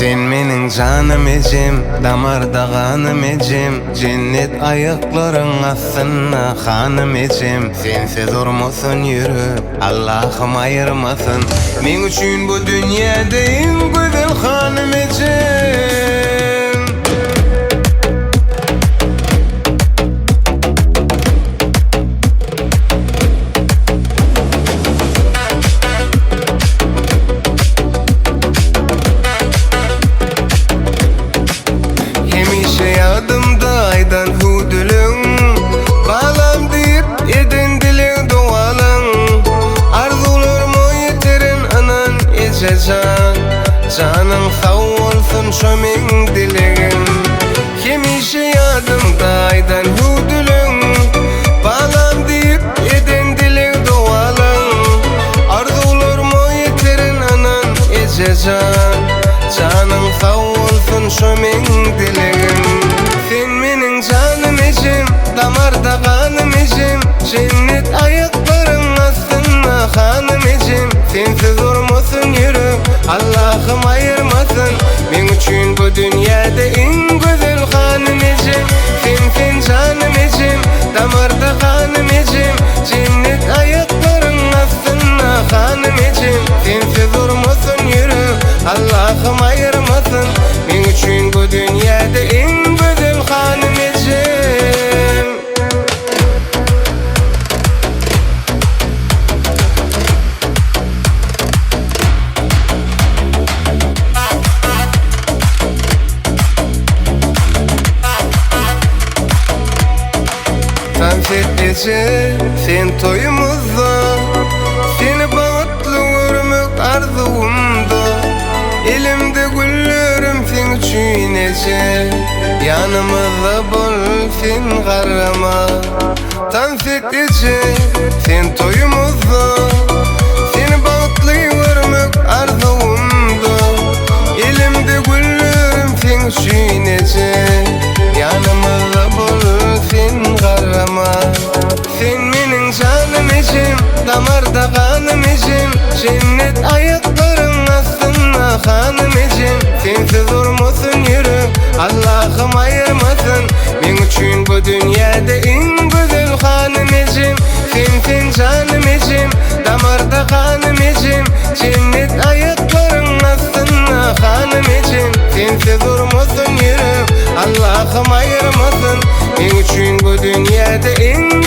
Sen menin canım ecim, damarda kanım ecim. Cennet ayakların aslına hanım ecim. Sensiz durmasın yürü, Allah'ım ayırmasın. Men üçün bu dünyada en güzel hanım ecim. Aydan hudulun bağlam deyip edin dilin doğalın. Arzular mı yetirin anan ececan. Canın sağ olsun şömin dileğin. Hemişe yadımda aydan hudulun bağlam deyip edin dilin doğalın. Arzular mı yetirin anan ececan. Canın sağ olsun şömin dileğin. Sen menin canım ecim, damarda kanım ecim. Cennet ayakların aslında hanım ecim. Sensiz durmasın yürü, Allah'ım ayırmasın. Men üçün bu dünyada en güzel hanım ecim. Sen canım ecim, damarda kanım ecim. Cennet ayakların aslında hanım ecim. Sensiz durmasın yürü, Allah'ım ayırmasın. Men üçün bu dünyada en güzel hanım ecim. Konfet ece sen toyumuzda, seni bağıtlı görmek arzumda. Elimde güllerim sen üçün ece, yanımızda bol sen karama. Konfet ece sen toyumuzda, seni bağıtlı görmek arzumda. Elimde güllerim sen üçün ece, yanımızda bol sen karama. Sen menin canım ecim, damarda kanım ecim. Cennet ayakların aslında hanım ecim. Sensiz durmasın yürü, Allah'ım ayırmasın. Men üçün bu dünyada en güzel hanım ecim. Sen canım ecim, damarda kanım ecim. Cennet ayakların aslında hanım ecim. Sensiz durmasın yürü, Allah'ım ayırmasın. Men üçün bu dünyada en